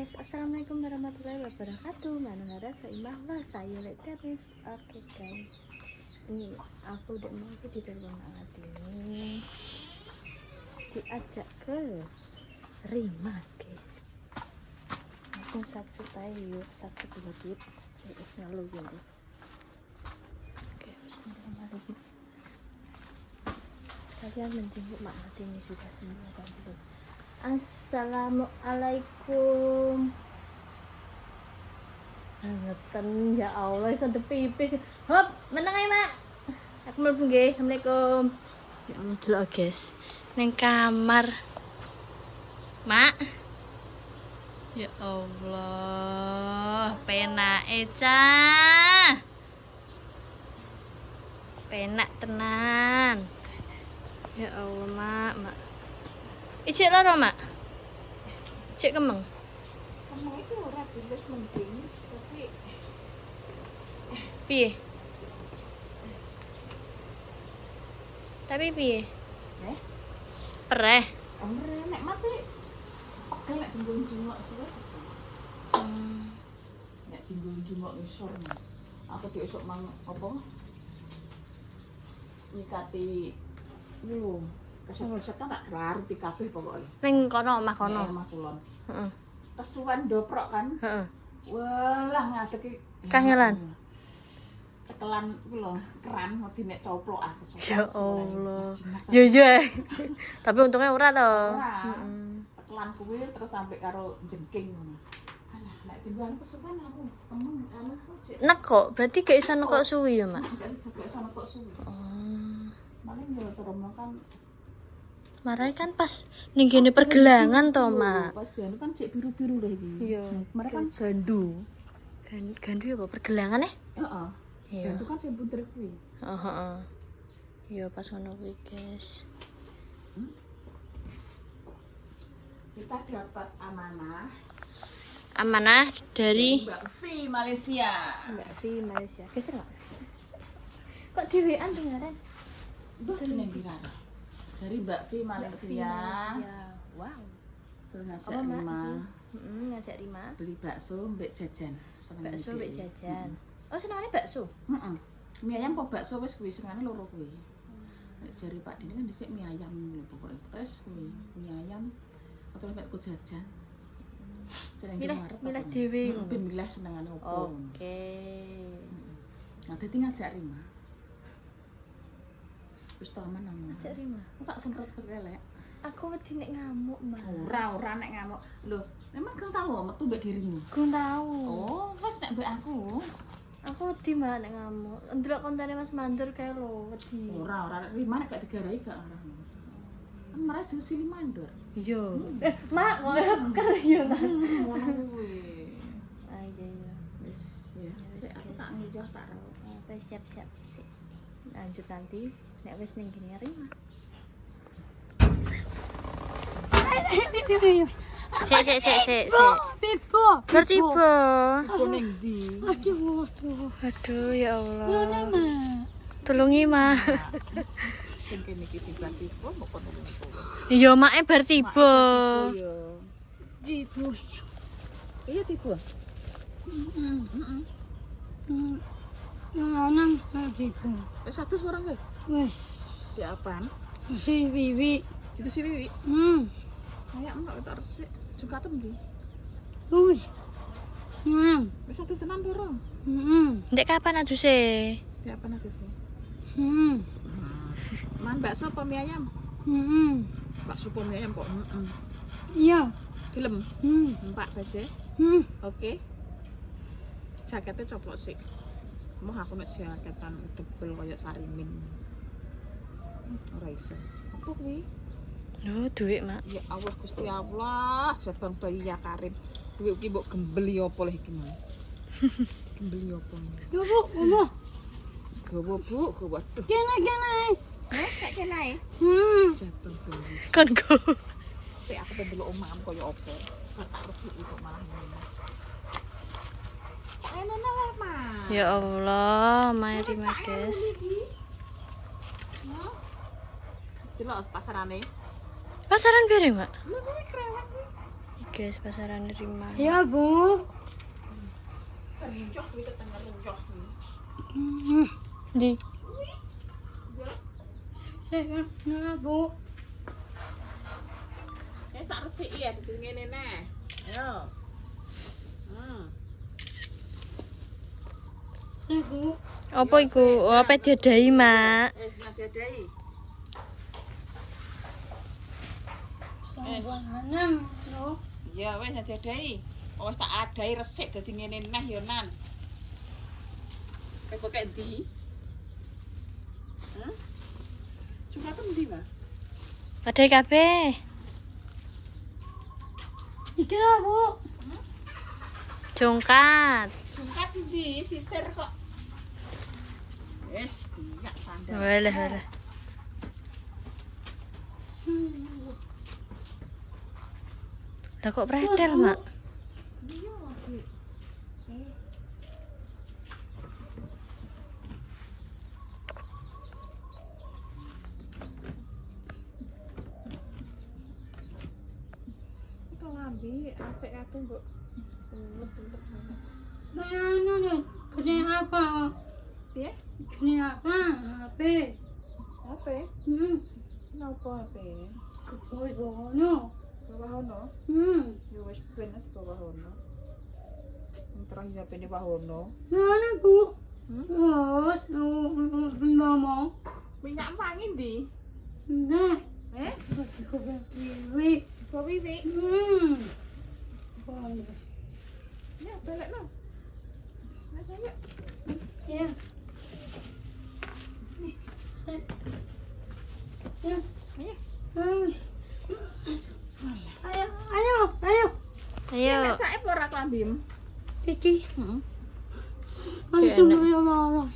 guys, assalamualaikum warahmatullahi wabarakatuh. Mana seimbang lah saya Teris. Oke guys, ini aku udah mau di telepon alat ini diajak ke Rima guys. Langsung saksi tayo yuk, saksi kulitip ngalu gini. Oke, bismillahirrahmanirrahim. Sekalian menjenguk mak mati ini sudah sembuh apa belum? Assalamualaikum. Ngeten ya Allah iso pipis. Hop, meneng ae, Mak. Aku mlebu nggih. Assalamualaikum. Ya Allah delok guys. Ning kamar. Mak. Ya Allah, penake cah. Penak tenan. Ya Allah, Mak. Icik lara, Mak? Cik kemeng? Kemeng itu ora wis mending, tapi Piye? Tapi piye? Pereh. amre nek mati pegel nek tinggal jungok sih. Nek tinggal jungok isor. Aku tuh esuk mang apa? Nyikati dulu. Keset-keset kan tak raruti kabeh pokoke. Ning kono omah kono. Omah kulon. Heeh. Kesuwen doprok kan. Heeh. Walah ngadeki Kangelan. Cekelan ku lho, keran mesti nek coplok aku. Ya Allah. Ya ya. Tapi untungnya ora to. Ora. Cekelan kuwi terus sampai karo jengking ngono. Alah, nek timbangan kesuwen aku temen anu kok. Nek kok, berarti gak iso nekok suwi ya, Mak? Gak iso kok suwi. Oh. Paling yo cara kan Marai kan pas ning gene pergelangan to, Mak. pas ganu kan cek biru-biru lho iki. Iya. Mereka kan gandu. Gandu ya apa pergelangan Heeh. Iya. Gandu kan sing bunter kuwi. Heeh. Iya pas ngono kuwi, guys. Kita dapat Amanah dari Mbak V Malaysia. Mbak V Malaysia. Geser enggak? Kok dhewean dengaran? Mbak ning Birara. Dari Mbak V Malaysia. Wow. Suruh ngajak Rima Ngajak Rima. beli bakso mbek jajan. Seneng Bakso mbek ide. jajan. Oh, senengane bakso. Heeh. Mie ayam apa bakso wis kuwi senengane loro kuwi. Nek jari Pak Dini kan dhisik mie ayam lho pokoke. Wis kuwi mie ayam atau nek ku jajan. Milih dhewe. Ben milih senengane opo. Oke. Nah, dadi ngajak Rima. Wis to aman aman. Ngajak Rima. Aku tak semprot kelek. Aku wedi nek ngamuk, Mas. Ora nek ngamuk. Lho, memang kau tahu metu mbek dirimu. Ku tahu. Oh, wis nek mbek aku. Aku wedi mbak nek ngamuk. Ndelok kontene Mas Mandur kae lho, wedi. Ora Rima nek gak digarai gak ora. Kan marah diusili mandor. Iya. Mak, kok aku kan yo lah. Ngono kuwi. Ah iya. Wis ya. Sik aku tak ngejah tak rawuh. Wis siap-siap. Sik. Lanjut nanti nek wis ning kene Rima. Sik. Pipo. Bertiba. Aku ning ndi? Aduh ya Allah. Tulungi, Ma. Sing kene iki sing pipo mbok kono. Iya, Mak bar tiba. Yo. Ibu. Iya tiba. Nanang ibu. Wis 100 orang kowe. Wes. Di apaan? Si Wiwi. Itu si Wiwi. Kayak enggak tak resik. Juga tem ndi? Uy. Nam. Wis 100 tenan piro? Ndek kapan aduse? Di apaan aku sih? Man bakso apa mie ayam? Bakso apa mie ayam kok? Iya. Gelem. Empat aja. Oke. Jaketnya coplok sih. Mau aku nek jaketan tebel kayak Sarimin. Ora iso. Apa kuwi? Oh, duit, Mak. Ya Allah Gusti Allah, jabang bayi ya Karim. Duit iki mbok gembeli apa leh iki mau? Gembeli apa? Yo bu, bu. Gawa Bu, gawa aduh. Kena. Nek kenae. Jabang bayi. Kon go. Sik aku pengen delok omahmu kaya apa. Tak resik kok malah ngono. Enak wae, Mas. Ya Allah, Mai Rima, guys. Delok pasarane. Pasaran piring, Mak? Lha kuwi krewet kuwi. Iki guys, pasaran nerima. Ya, Bu. Runjoh kuwi ketengah runjoh kuwi. Di. Saya Bu. Ya sak resik ya dudu ngene neh. Ayo. Saya Bu. Apa iku? Oh, apa diadai, Mak? Wis nadadai. Saya buanan, loh. Ya wis nadadai. Wis tak adai resik dadi ngene neh ya Nan. Kok kok ndi? Hah? Cuma kan ndi, Mas? Adai kabeh. Iki lho, Bu. Jongkat. Jungkat ndi sisir kok. Wis diyak sandal. Walah, walah. Lah kok pretel, Mak? Iya, Dik. Itu ngambil apik-apik mbok ulet-ulet sana. Nah, gede apa? Piye? Gede apa? HP. Apa? Napa HP? Keboi bono. Bawahono. Ya wis ben di bawahono. Terus ya ben di bawahono. Mana, Bu? Terus, ngomong. Minyak wangi ndi? Nah, Eh? Wiwi. Bawa wiwi. Ya, balik no. Nah, saya. Ya. Ya. Ayo. Ayo, ayo, ayo. Ayo. Nek sae ora klambim. Iki. Heeh. Antum ya Allah.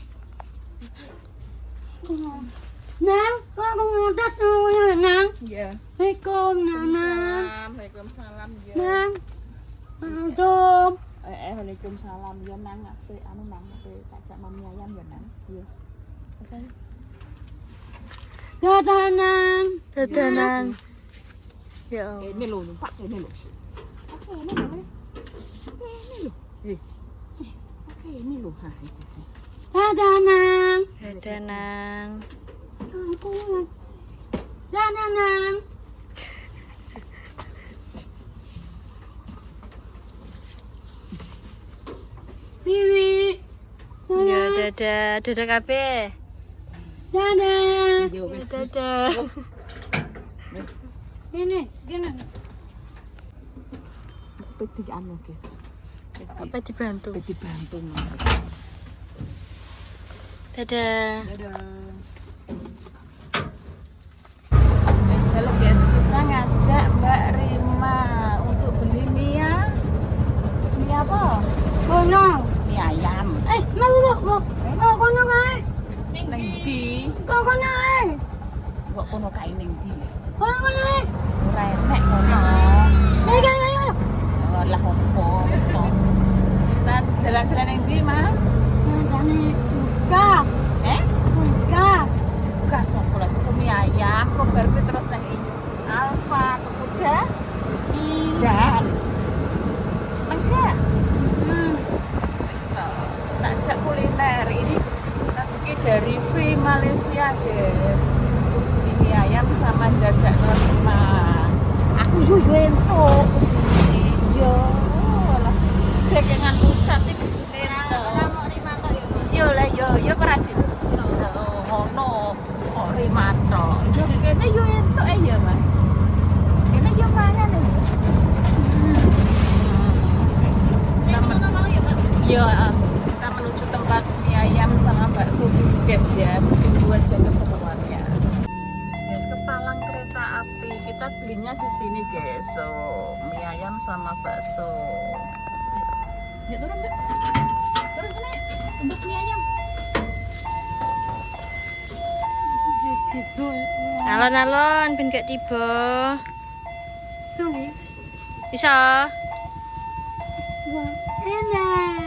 Nang, kok aku ngotot ya, Nang? Iya. Assalamualaikum, Nana. Waalaikumsalam ya. Nang. Antum. Waalaikumsalam ya nang ape anu nang ape pajak mami ayam ya nang. Iya. Pesan. Dadah, Nang. Dadanan. Ya Allah. Ini lho numpak ini lho. Oke, ini lho. Oke, ini lho. Oke, ini lho. Ha. Dadah, Nang. Dadanan. Dadah, Nang. Wiwi. Ya dadah, dadah kabeh. Dadah. Yo wis. Dadah. Wis. Ini, gini. Peti anu, guys. Apa dibantu? Peti bantu. Dadah. Dadah. Besok guys, kita ngajak Mbak Rima untuk beli mie. Mie apa? Kono. Mie ayam. Mau kono kae. Neng ndi? Kok kono kae. Kok kono kae ning ndi? Kono kae. Ora enek kono. Ayo. Oh, lah opo wis to. Kita jalan-jalan ning ndi, Mas? Jane buka. Buka. Buka sopo lah tuku mie ayam, kok bar kuwi terus nang Alfa tuku jan. Seneng gak? Wis to. Tak ajak kuliner ini rezeki dari Free Malaysia, guys. Beli mie ayam sama jajak Norma. Aku yo entuk. Yo, lah. Dagangan pusat iki entuk. Yo lah yo ora dit. Ngono. Kok Rimanto. Yo kene yo entuk ya, Mas. Kene yo mangan ya. Iya, kita menuju tempat mie ayam sama bakso dulu guys ya, mungkin 2 jam keseruannya. Guys, ke Palang Kereta Api kita belinya di sini guys, so mie ayam sama bakso. Yuk turun deh, turun sana yuk, tembus mie ayam. Alon-alon ben gak tiba. Sorry. Bisa. Wah, enak.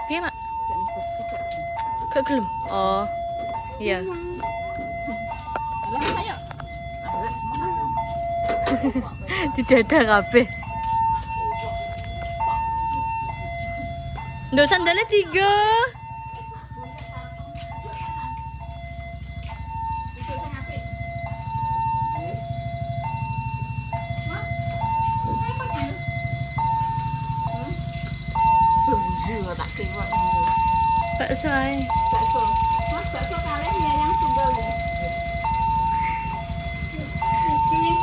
Piye, Mak? Jangan cekak. Gak gelem. Oh. Iya. Di dada kabeh. Nduk sandalnya 3. Tak tengok Bakso ae. bakso. Mas, bakso kalian mie ayam tunggal ya? Sikin.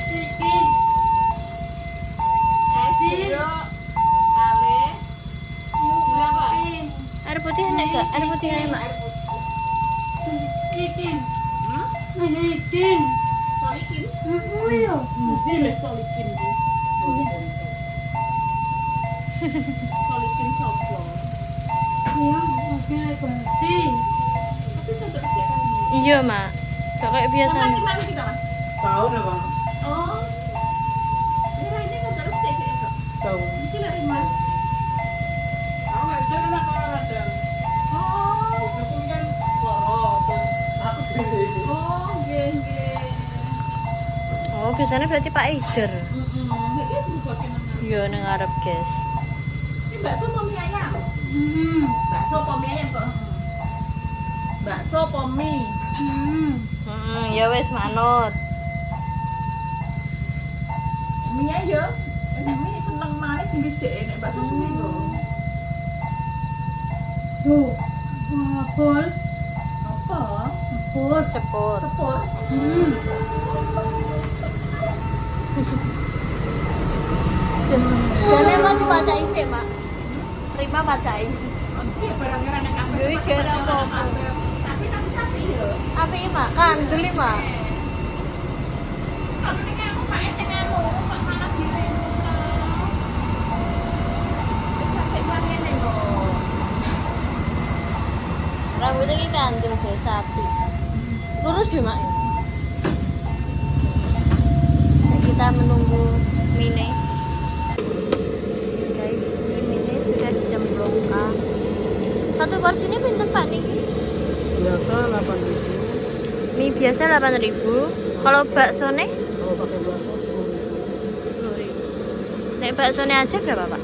Sikin. Jeruk, kale, gula apa? Sikin. Air putih enak gak? Air putih ae, Mak. Air putih. Sikin. Hmm? Sikin. Solikin? Iya. Pilih solikin bu. Solikin sopo. Iya, mungkin lagi berarti. Tapi kan bersih kan ini. Iya, Mak. Gak kayak biasa. Sama gimana kita mas? Tahu nih bang. Oh, ini kan bersih gitu. Tahu. Ini dari mana? Aku ngajar kan aku orang ngajar. Oh, Bojoku kan loro terus aku jadi. oh, geng. Oh, biasanya berarti Pak Eider. Ini berubah ke mana? Iya, nang ngarep, guys. Ini bakso apa mie ayam? Bakso apa mie ayam kok? Bakso apa mie? Ya wes manut. Mie aja. Enak mie seneng maneh tinggi sedek enak bakso suwi kok. Tuh. Apel. Apa? Apel. Ceput. Sepur. Jane mau dipacai sih, Mak. Terima pacai. Oke, barangnya anak kamu. Duit gara apa-apa. Tapi ya. Apa iki, Mak? Kandel iki, Mak. Kalau ini aku Pak sing anu, kok malah diri. Wis sampai ngene lho. Rambutnya iki kandel guys, sapi. Lurus ya, Mak. Nah, kita menunggu mine. Guys, ini mine sudah dicemplungkan. Satu porsi ini pinten, Pak nih? Biasa 8.000. Mie biasa 8.000. Kalau bakso nih? Kalau pakai bakso 10.000. Nek bakso nih aja berapa, Pak?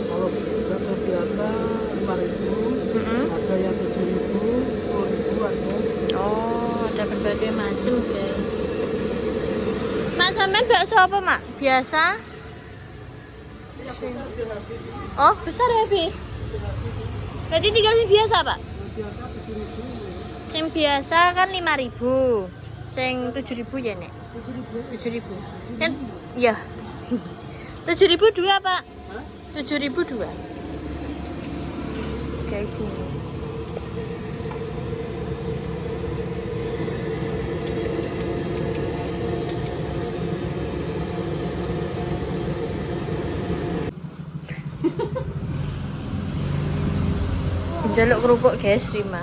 Kalau bakso biasa 5.000. Ada yang 7.000, 10.000 ada. Oh, ada berbagai macam, guys. Mak, sampean bakso apa, Mak? Biasa? Oh, besar habis. Berarti tinggal yang biasa, Pak? Biasa 7.000. Sing biasa kan 5.000. Sing 7.000 ya, Nek? 7.000. Sing iya. 7.000 dua, Pak. 7.000 dua. Guys, ini. Jaluk kerupuk, guys, Rima.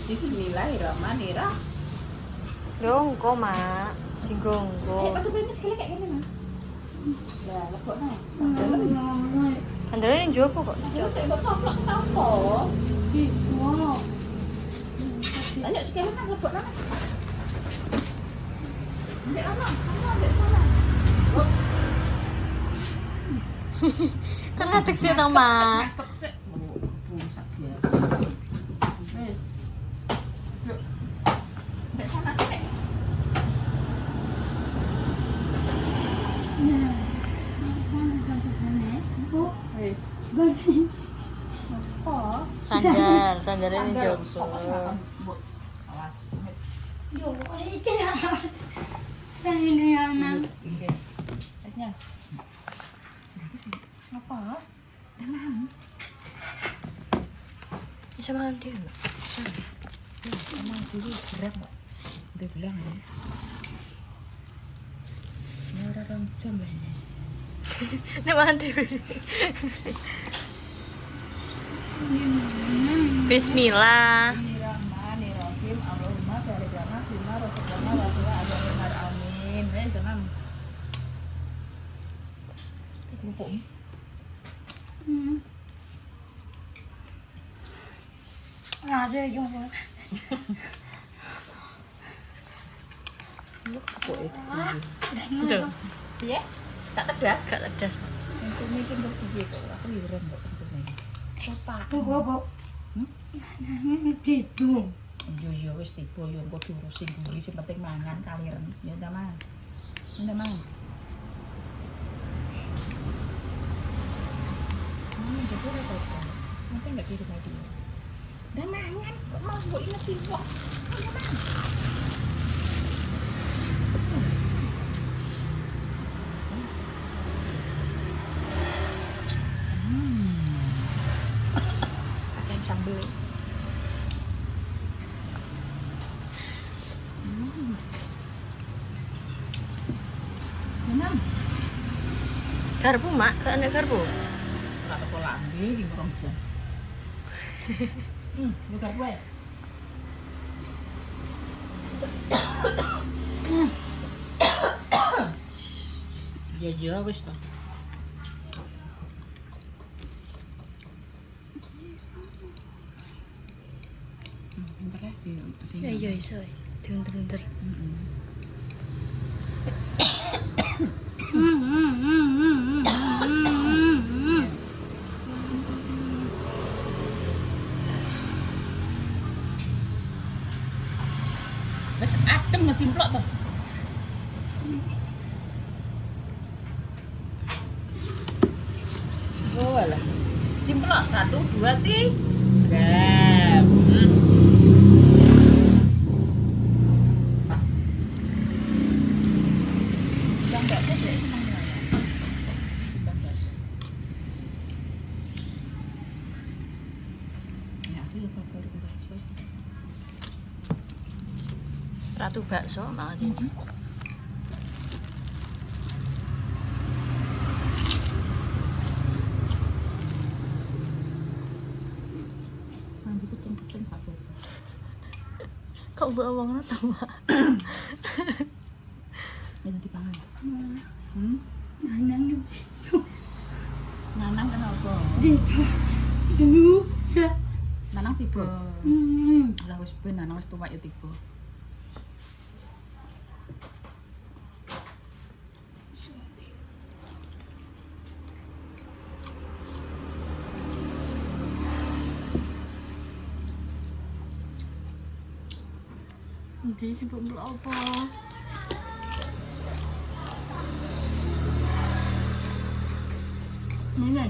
Bismillahirrahmanirrahim. Gongko, Mak. Digongko. Aduh, ini sekali kayak gini, Mas. Lah, lebok nah. Andalnya yang jopo kok. Kok coplok kenapa? Wow. Ayo sekali kan lebok nah. Ndek ana, ndek sana. Kan ngadeg sih to, Mak. Sik. Busak biasa. Wes. Yuk. Ndek sana sik. Nah. Kan ganti-ganti. Oh, Hei. ganti. Oh. Sandalnya yang jopo. Awas. Yo, ini tidak. Saya ini anak. Oke. Esnya. Apa? Tenang. Bisa makan dia, Mak. Emang dulu berat kok. Udah bilang ya. Ini orang jam lah ini. Nek makan dia. Bismillah. Bismillahirrahmanirrahim. Allahumma barik lana fima razaqtana wa qina adzabannar. Amin. Tenang. Kerupuk. Ada yang Kok iki? Aduh, Piye? Tak tedas. gak tedas, Mak. Untuk mikir kok piye kok aku liren kok tentunya. Sopa. Tunggu apa? Gitu. Yo wis tiba yo engko diurusi mburi sing penting mangan kaliren. Ya ta, Mang. Ya Mang. Jadi ora apa-apa. Nanti enggak kirim lagi. Udah mangan kok mau mbok ingetin kok. Ya Mang. Akan sambel. Menang. Garpu, Mak, gak ada garpu. Ora teko lambe iki rong jam. Lu garpu ae. Ya wis to. Bentar ya di. Ya iya iso. Diunter-unter. Wis adem ngetimplok to. Oh alah. Timplok 1 2 3. Bang bakso dia seneng ya. Bang bakso. Ya aku favorit bakso. Ratu bakso banget ini. Mambu kucing-kucing favorit. Kok mbok omongno ta, Mak? Ini dipangan. Nanang Nanang kenapa? dulu ya. Nanang tiba. Lah wis ben Nanang wis tuwek ya tiba. Ndi sibuk mbok apa? Mana?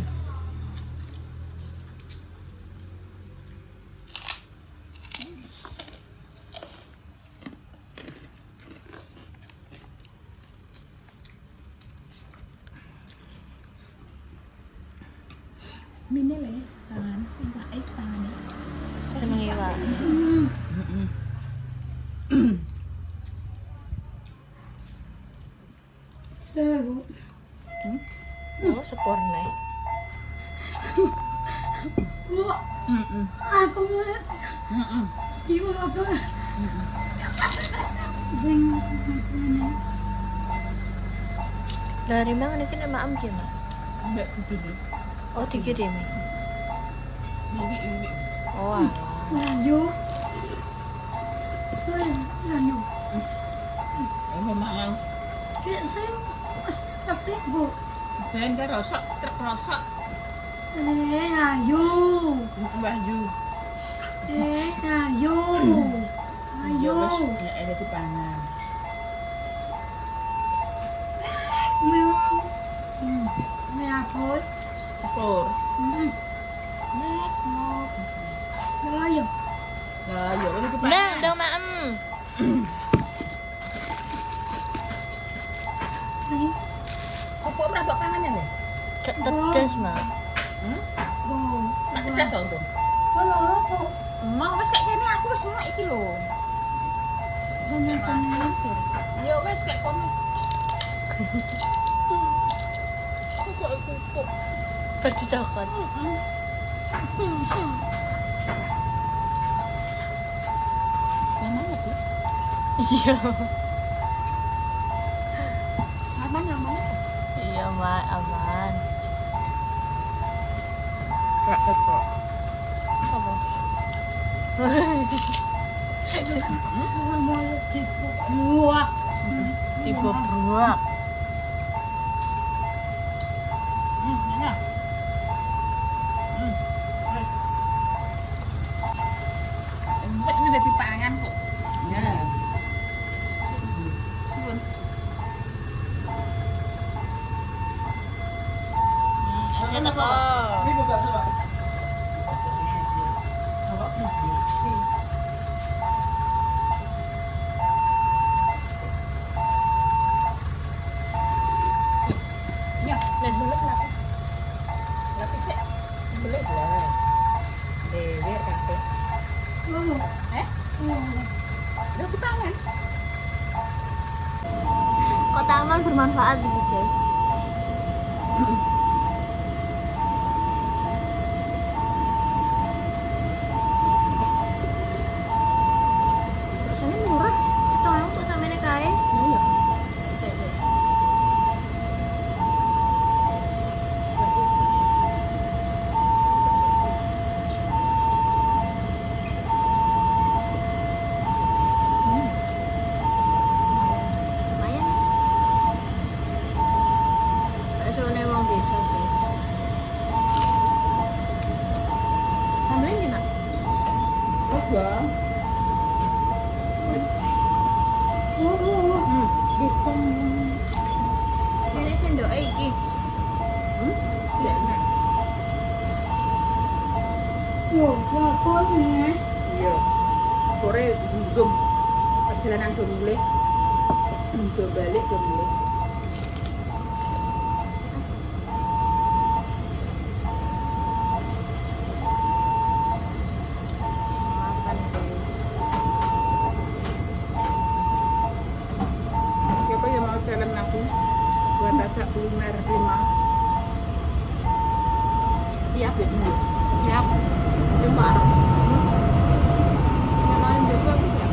Mini le, tangan, minta tangan. Seneng iwak. Seru. Oh, sepur nih. Wah, aku mulai cium apa? Bingung. Dari mana ini kena maam ki, Mak? Enggak begini. Oh, dikirimi. Ini. Oh, alah. Lanjut. Lanjut. Ini mahal. Kayak saya pas tapi bu. Ben kan rosok, truk rosok. Ayo. Mbah Yu. Ayo. Ayo. Ya ada di pangan. Ini apa? Sepur. Nek nok. Ayo. Lah, ya ada di pangan. Nah, udah maam. Apa merabak pangannya lho? Gak tedas, Mak. Bu. Tak tedas to untung. Kalau rokok. Mau wis kayak kene aku wis enak iki lho. Bener-bener. Ya wis kayak kono. Baju coklat. Mana tuh? Iya. Aman aman. Iya, Mak, aman. Gak teko. Apa? Mau dibuat. Dibobrok. Enak. Wis sudah dipangan kok. Ya. Suwun. Saya teko. Ini buka sebab. Ya, Nah, dulu kenapa? tapi sih Belit lah. Dewer kabeh. udah dipangan. Kota amal bermanfaat gitu guys. Rasanya murah. Itu yang untuk sama ini kain. Iya. Lumayan. Baksonya wong desa guys. Sambelnya di mana? Terus bang. Ini sendok iki. Tidak enak. Iya. Sore gum. Perjalanan do mulai. Do balik do mulai. Makan guys. Siapa yang mau challenge aku buat ajak kuliner Rima? Siap ya dulu. Siap. Coba. Kenalin juga aku siap.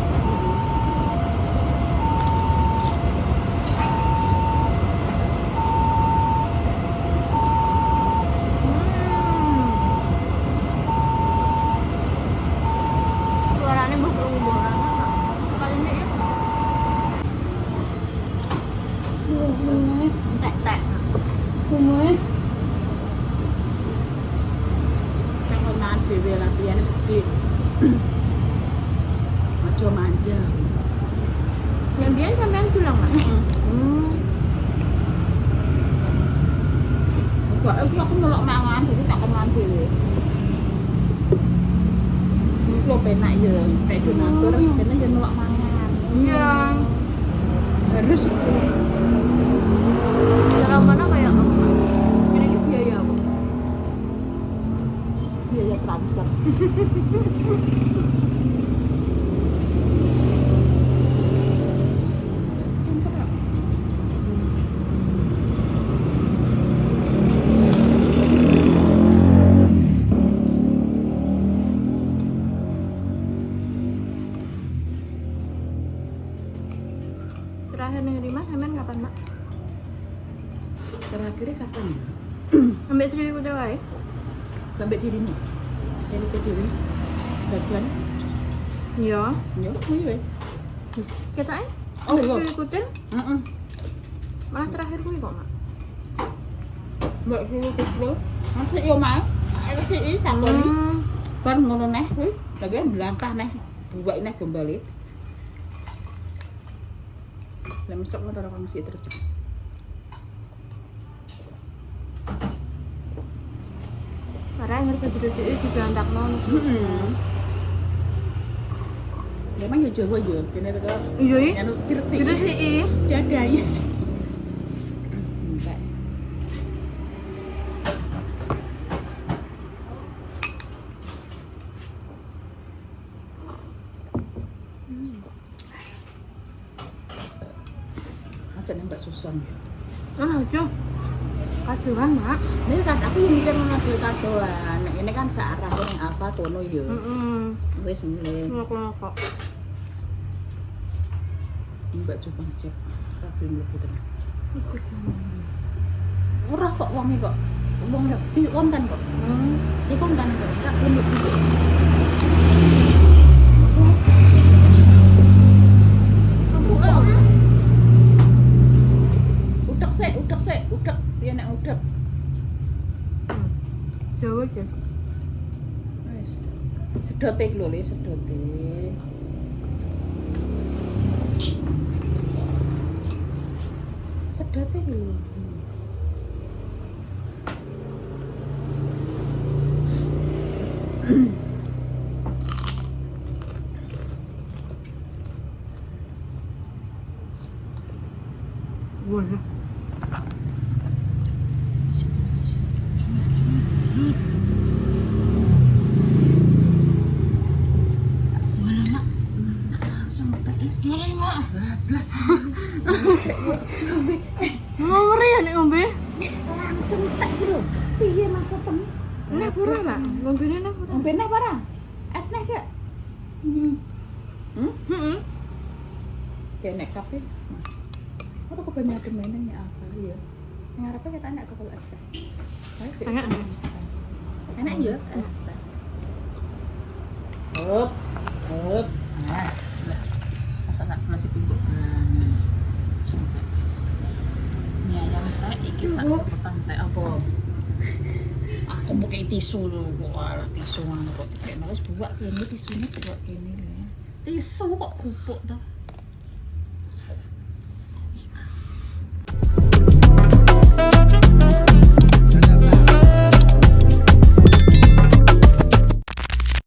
Suaranya berubah kalinya ya. Tek. Kan dhewe latihannya segede. Aja manja. Yang dia sampean bilang Mak. Enggak, aku melok mangan, jadi tak kenal dhewe. Kalau penak ya, sampai donatur, karena dia melok mangan. Iya. Harus itu. Cara mana kayak ini biaya apa? Biaya transfer. Terakhir nih Rima sampean kapan Mak? Terakhirnya kapan ya? Sampai Sri Kuta wae. Sampai dirimu. Jadi ke diri. Bagian. Iya. Ya, iya. Ketake? Oh, iya. Sri Kuta Heeh. malah terakhir kuwi kok Mak. Mbak suruh kecil. Masih yo mau. Ada sih sambal iki. Kan ngono neh kuwi. Bagian belangkah neh. Buat neh kembali. Lah mesti kok ora masih terus. Karena yang ngerti video di berantak non. Memang ya Jawa ya, kene teko. Iya i. Anu Gresik. Gitu sih i. Dadanya. Enggak. Aja nembak susan ya. Aja. Kaduan Mak. Ini kan aku yang mikir ngambil kadoan. Nek ini kan searah yang apa kono ya. Wis mulai. Ngok-ngok. Mbak coba cek. Kabeh mlebu tenan. Ora kok wonge kok. Wong di konten kok. Di konten kok. Kabeh mlebu. sedote iki lho, Le, sedote. Sedote iki lho. Wah. Ngomong ya nek ngombe. Langsung tak iki lho. Piye maksudmu? Nek pura nak, ngombene nek pura. Ngombe neh barang. Es neh gak? Heeh. Kayak nek kafe. Kok tuh kebanyakan mainannya apa ya? Yang harapnya kita enak kalau es teh. Enak. Enak ya es teh. Hup. Nah. Masak sak gelas iki mbok banget. Ini ayam teh iki sak sepetan teh apa? Aku mau kayak tisu lho, kok alah tisu ngono kok kayak males buak kene tisunya buak kene lho ya. Tisu kok kupuk toh.